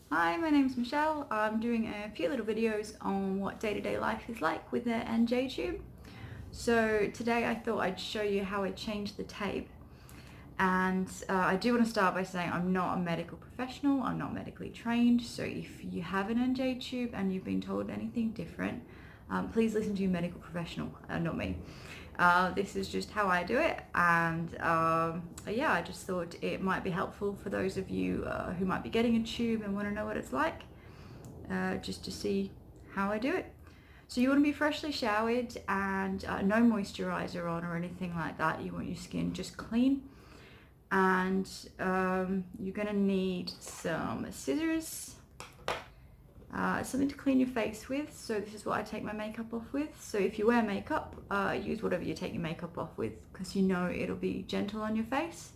Hi, my name's Michelle. I'm doing a few little videos on what day-to-day life is like with the NJ tube. So today I thought I'd show you how I changed the tape. And I do want to start by saying I'm not a medical professional, I'm not medically trained, so if you have an NJ tube and you've been told anything different, please listen to your medical professional, not me. This is just how I do it, and yeah, I just thought it might be helpful for those of you who might be getting a tube and want to know what it's like, just to see how I do it. So you want to be freshly showered and no moisturizer on or anything like that. You want your skin just clean, and you're going to need some scissors, something to clean your face with. So this is what I take my makeup off with. So if you wear makeup, use whatever you take your makeup off with, because you know it'll be gentle on your face.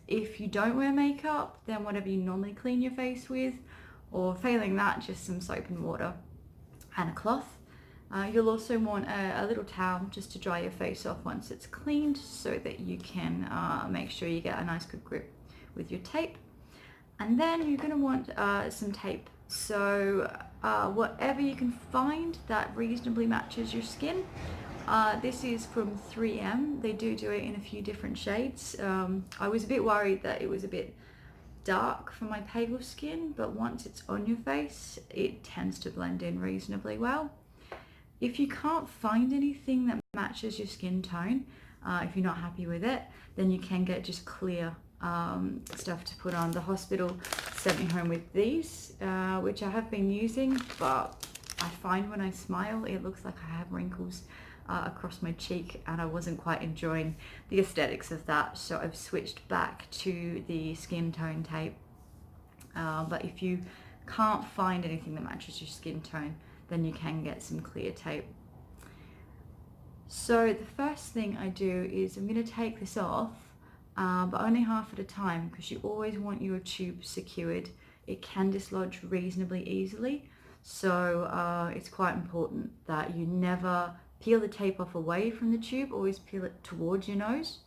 If you don't wear makeup, then whatever you normally clean your face with, or failing that, just some soap and water and a cloth. You'll also want a little towel just to dry your face off once it's cleaned, so that you can make sure you get a nice good grip with your tape. And then you're going to want some tape. So whatever you can find that reasonably matches your skin. This is from 3M. They do it in a few different shades. I was a bit worried that it was a bit dark for my pale skin, but once it's on your face, it tends to blend in reasonably well. If you can't find anything that matches your skin tone, if you're not happy with it, then you can get just clear stuff to put on. The hospital sent me home with these, which I have been using, but I find when I smile, it looks like I have wrinkles across my cheek, and I wasn't quite enjoying the aesthetics of that, so I've switched back to the skin tone tape. But if you can't find anything that matches your skin tone, then you can get some clear tape. So the first thing I do is I'm going to take this off, but only half at a time, because you always want your tube secured. It can dislodge reasonably easily, so it's quite important that you never peel the tape off away from the tube, always peel it towards your nose.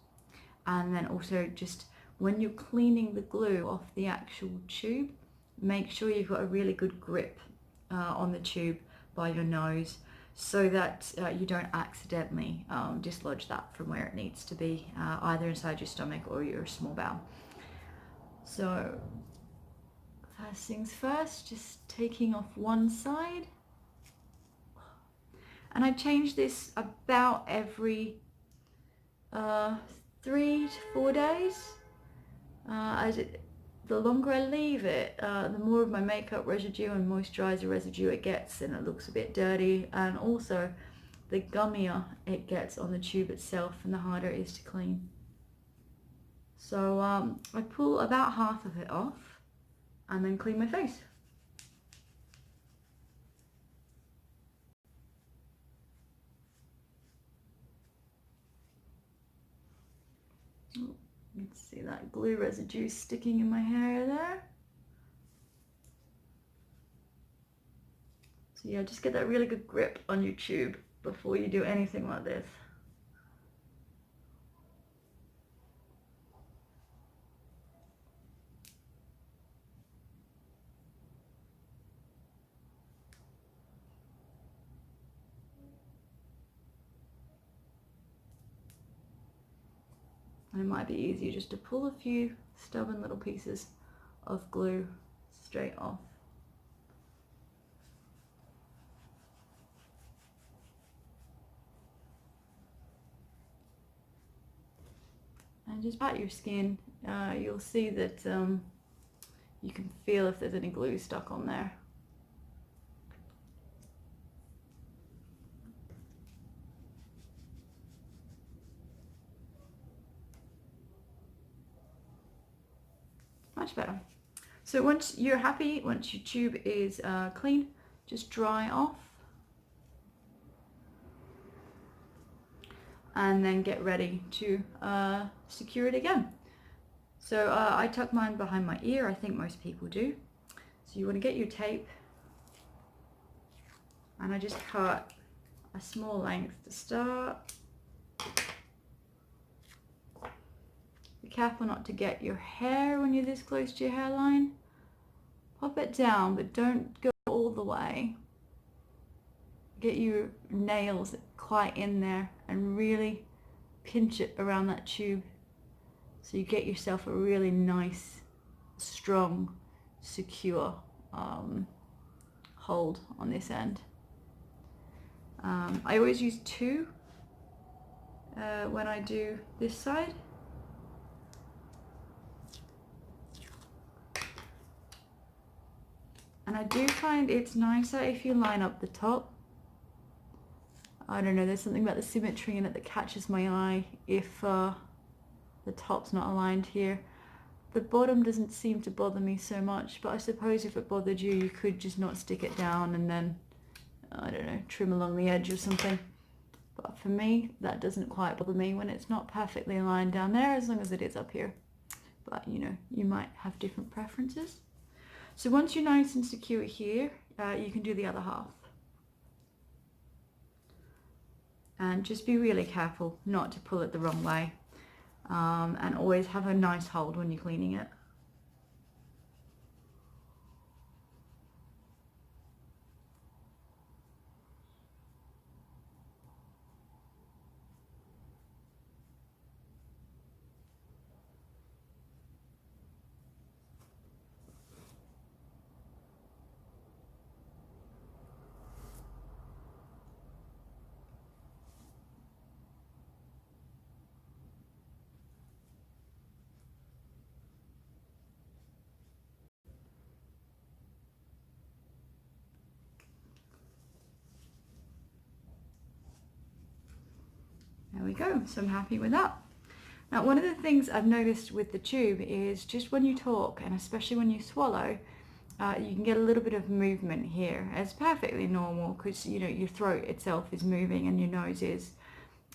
And then also, just when you're cleaning the glue off the actual tube, make sure you've got a really good grip on the tube by your nose, so that you don't accidentally dislodge that from where it needs to be, either inside your stomach or your small bowel. So first things first, just taking off one side. And I change this about every 3 to 4 days. The longer I leave it, the more of my makeup residue and moisturizer residue it gets, and it looks a bit dirty, and also the gummier it gets on the tube itself and the harder it is to clean. So I pull about half of it off and then clean my face. Oh, you can see that glue residue sticking in my hair there. So yeah, just get that really good grip on your tube before you do anything like this. And it might be easier just to pull a few stubborn little pieces of glue straight off. And just pat your skin, you'll see that you can feel if there's any glue stuck on there. Much better. So once you're happy, once your tube is clean, just dry off. And then get ready to secure it again. So I tuck mine behind my ear. I think most people do. So you want to get your tape, and I just cut a small length to start. Be careful not to get your hair when you're this close to your hairline. Pop it down, but don't go all the way. Get your nails quite in there and really pinch it around that tube so you get yourself a really nice, strong, secure hold on this end. I always use 2 when I do this side. And I do find it's nicer if you line up the top. I don't know, there's something about the symmetry in it that catches my eye if the top's not aligned here. The bottom doesn't seem to bother me so much, but I suppose if it bothered you, you could just not stick it down and then, I don't know, trim along the edge or something. But for me, that doesn't quite bother me when it's not perfectly aligned down there, as long as it is up here. But you know, you might have different preferences. So once you're nice and secure here, you can do the other half. And just be really careful not to pull it the wrong way. And always have a nice hold when you're cleaning it. There we go, so I'm happy with that. Now, one of the things I've noticed with the tube is just when you talk, and especially when you swallow, you can get a little bit of movement here. It's perfectly normal because, you know, your throat itself is moving and your nose is.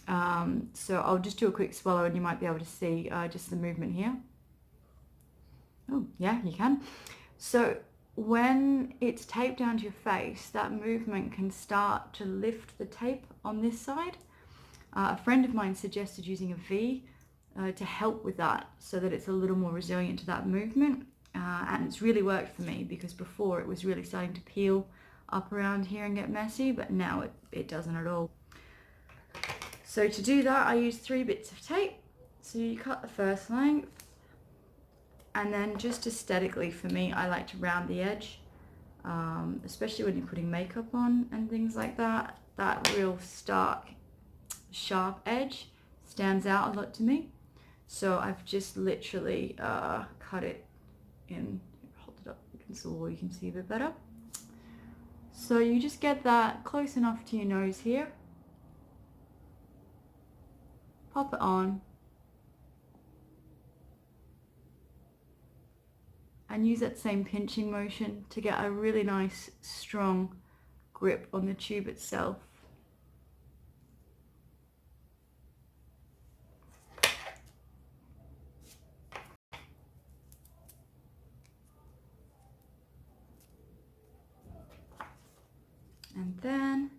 So I'll just do a quick swallow and you might be able to see just the movement here. Oh, yeah, you can. So when it's taped down to your face, that movement can start to lift the tape on this side. A friend of mine suggested using a V to help with that so that it's a little more resilient to that movement. And it's really worked for me because before it was really starting to peel up around here and get messy, but now it doesn't at all. So to do that, I use 3 bits of tape. So you cut the first length, and then just aesthetically for me, I like to round the edge, especially when you're putting makeup on and things like that. That real stark, sharp edge stands out a lot to me. So I've just literally cut it in. Hold it up against the wall, you can see a bit better. So you just get that close enough to your nose here. Pop it on. And use that same pinching motion to get a really nice, strong grip on the tube itself. And then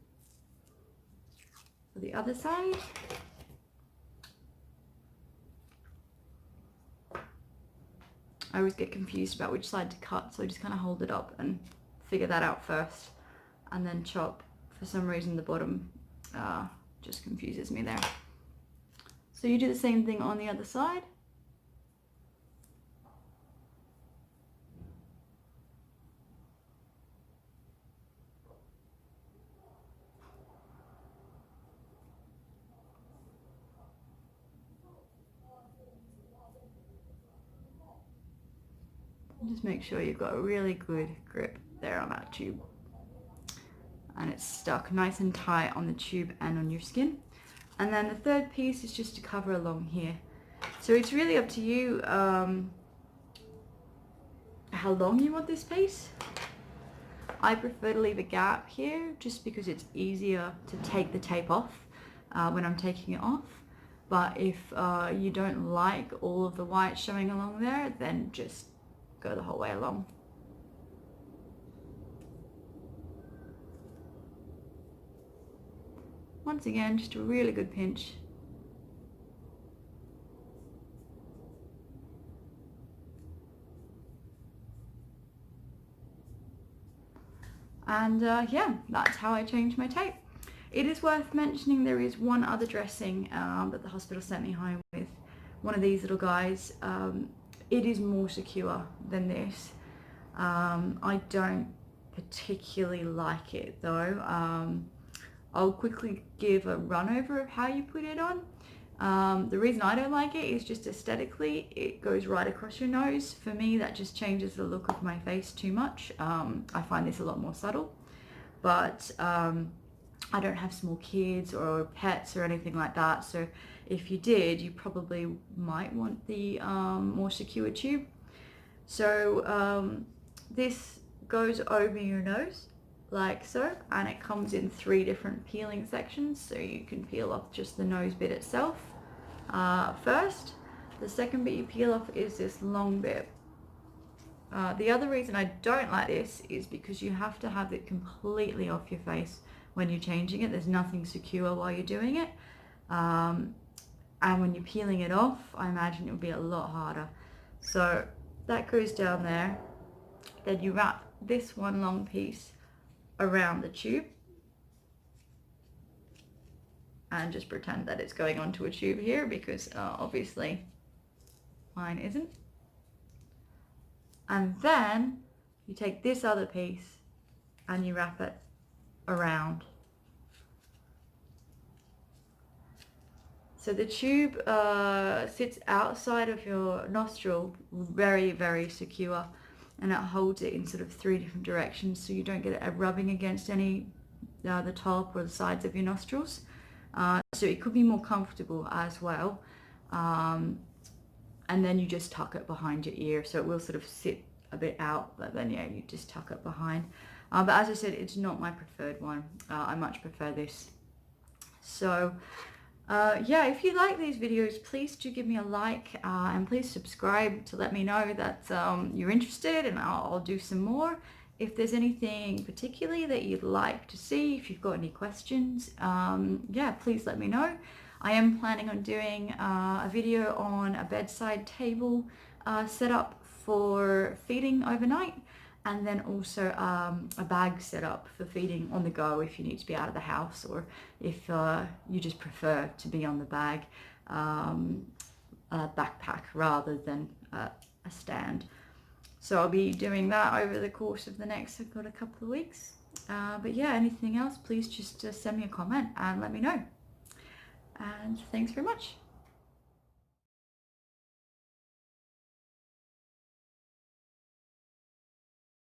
for the other side, I always get confused about which side to cut, so I just kind of hold it up and figure that out first and then chop. For some reason the bottom just confuses me there. So you do the same thing on the other side. Just make sure you've got a really good grip there on that tube. And it's stuck nice and tight on the tube and on your skin. And then the third piece is just to cover along here. So it's really up to you how long you want this piece. I prefer to leave a gap here just because it's easier to take the tape off when I'm taking it off. But if you don't like all of the white showing along there, then just go the whole way along. Once again, just a really good pinch. And yeah, that's how I changed my tape. It is worth mentioning there is one other dressing that the hospital sent me home with, one of these little guys. It is more secure than this. I don't particularly like it though. I'll quickly give a run over of how you put it on. The reason I don't like it is just aesthetically, it goes right across your nose. For me, that just changes the look of my face too much. I find this a lot more subtle, but I don't have small kids or pets or anything like that. So if you did, you probably might want the more secure tube. So this goes over your nose like so, and it comes in 3 different peeling sections, so you can peel off just the nose bit itself first. The second bit you peel off is this long bit. The other reason I don't like this is because you have to have it completely off your face when you're changing it. There's nothing secure while you're doing it, and when you're peeling it off, I imagine it will be a lot harder. So that goes down there. Then you wrap this one long piece around the tube and just pretend that it's going onto a tube here, because obviously mine isn't. And then you take this other piece and you wrap it around. So the tube sits outside of your nostril, very, very secure, and it holds it in sort of 3 different directions, so you don't get it rubbing against any the top or the sides of your nostrils. So it could be more comfortable as well. And then you just tuck it behind your ear, so it will sort of sit a bit out, but then yeah, you just tuck it behind. But as I said, it's not my preferred one. I much prefer this. So yeah, if you like these videos, please do give me a like, and please subscribe to let me know that you're interested, and I'll do some more. If there's anything particularly that you'd like to see, if you've got any questions, yeah, please let me know. I am planning on doing a video on a bedside table setup for feeding overnight, and then also a bag setup for feeding on the go if you need to be out of the house, or if you just prefer to be on the bag, a backpack rather than a stand. So I'll be doing that over the course of the next, I've got a couple of weeks. But yeah, anything else, please just send me a comment and let me know. And thanks very much.